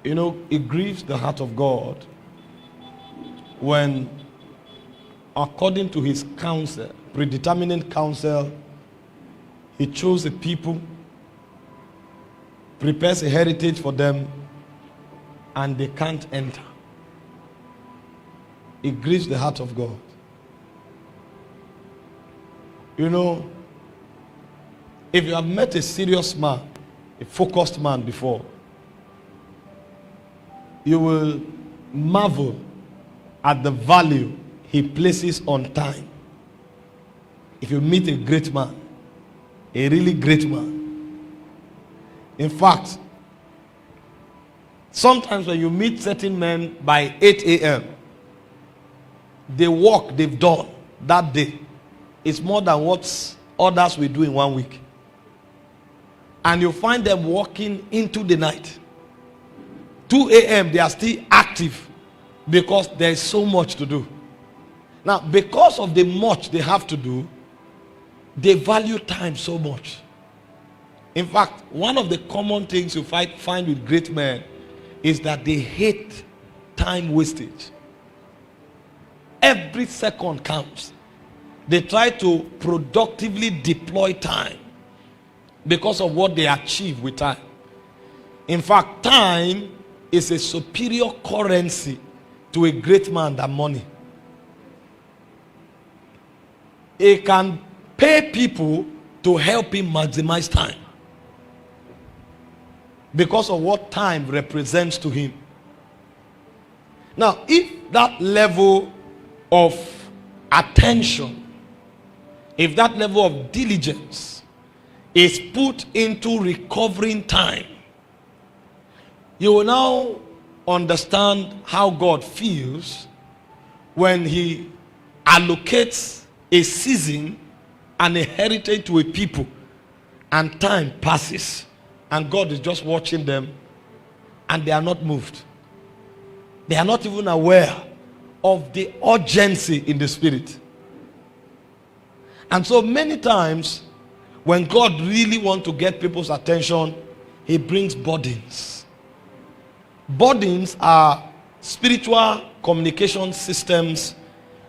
You know, it grieves the heart of God when, according to his counsel, predetermined counsel, he chose a people, prepares a heritage for them, and they can't enter. It grieves the heart of God. You know, if you have met a serious man, a focused man before, you will marvel at the value he places on time. If you meet a great man, a really great man. In fact, sometimes when you meet certain men by 8 a.m., the work they've done that day is more than what others will do in 1 week. And you find them working into the night. 2 a.m. they are still active because there is so much to do. Now, because of the much they have to do, they value time so much. In fact, one of the common things you find with great men is that they hate time wastage. Every second counts. They try to productively deploy time because of what they achieve with time. In fact, time is a superior currency to a great man than money. He can pay people to help him maximize time because of what time represents to him. Now, if that level of attention, if that level of diligence is put into recovering time, you will now understand how God feels when he allocates a season and a heritage to a people, and time passes and God is just watching them and they are not moved. They are not even aware of the urgency in the spirit. And so many times when God really wants to get people's attention, he brings burdens. Burdens are spiritual communication systems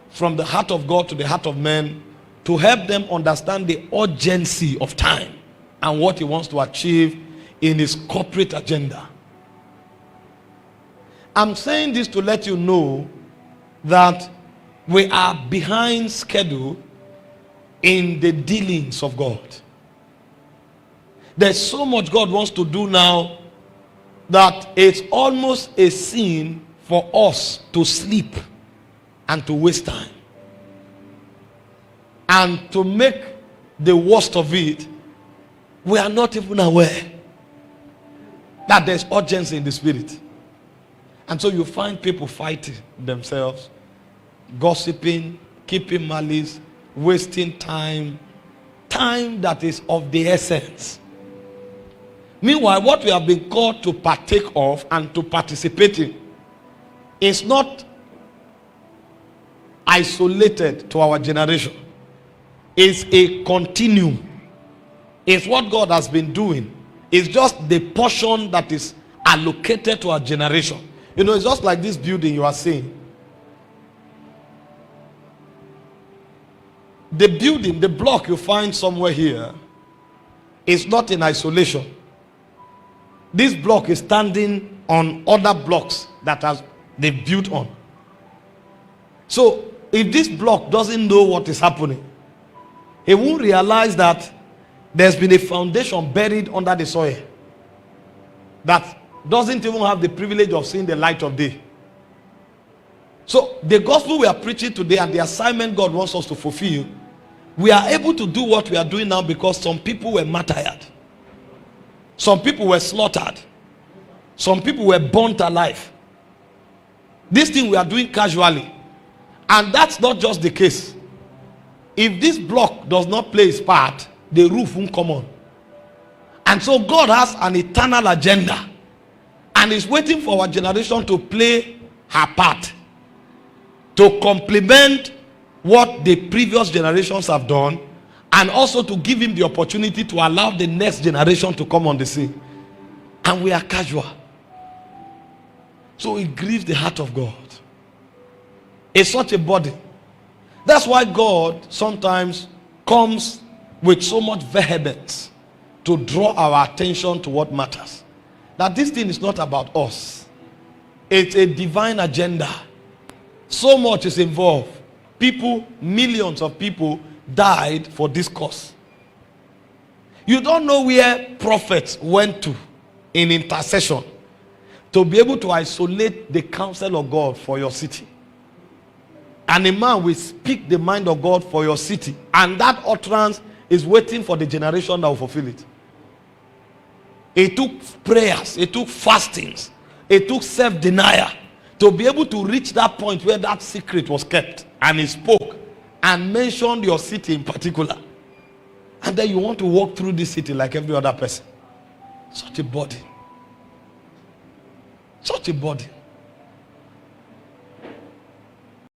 from the heart of God to the heart of men to help them understand the urgency of time and what he wants to achieve in his corporate agenda. I'm saying this to let you know that we are behind schedule in the dealings of God. There's so much God wants to do now that it's almost a sin for us to sleep and to waste time. And to make the worst of it, we are not even aware that there's urgency in the spirit. And so you find people fighting themselves, gossiping, keeping malice, wasting time that is of the essence. Meanwhile, what we have been called to partake of and to participate in is not isolated to our generation. It's a continuum. It's what God has been doing. It's just the portion that is allocated to our generation. You know, it's just like this building you are seeing. The building, the block you find somewhere here is not in isolation. This block is standing on other blocks that they've built on. So if this block doesn't know what is happening, he won't realize that there's been a foundation buried under the soil that doesn't even have the privilege of seeing the light of day. So the gospel we are preaching today and the assignment God wants us to fulfill, we are able to do what we are doing now because some people were martyred. Some people were slaughtered. Some people were burnt alive. This thing we are doing casually. And that's not just the case. If this block does not play its part, the roof won't come on. And so God has an eternal agenda and is waiting for our generation to play her part, to complement what the previous generations have done, and also to give him the opportunity to allow the next generation to come on the scene. And we are casual. So it grieves the heart of God. It's such a body. That's why God sometimes comes with so much vehemence to draw our attention to what matters. That this thing is not about us. It's a divine agenda. So much is involved. People, millions of people died for this cause. You don't know where prophets went to in intercession to be able to isolate the counsel of God for your city. And a man will speak the mind of God for your city, and that utterance is waiting for the generation that will fulfill it. It took prayers, it took fastings, it took self-denial to be able to reach that point where that secret was kept, and he spoke and mentioned your city in particular. And then you want to walk through this city like every other person. Such a body. Such a body.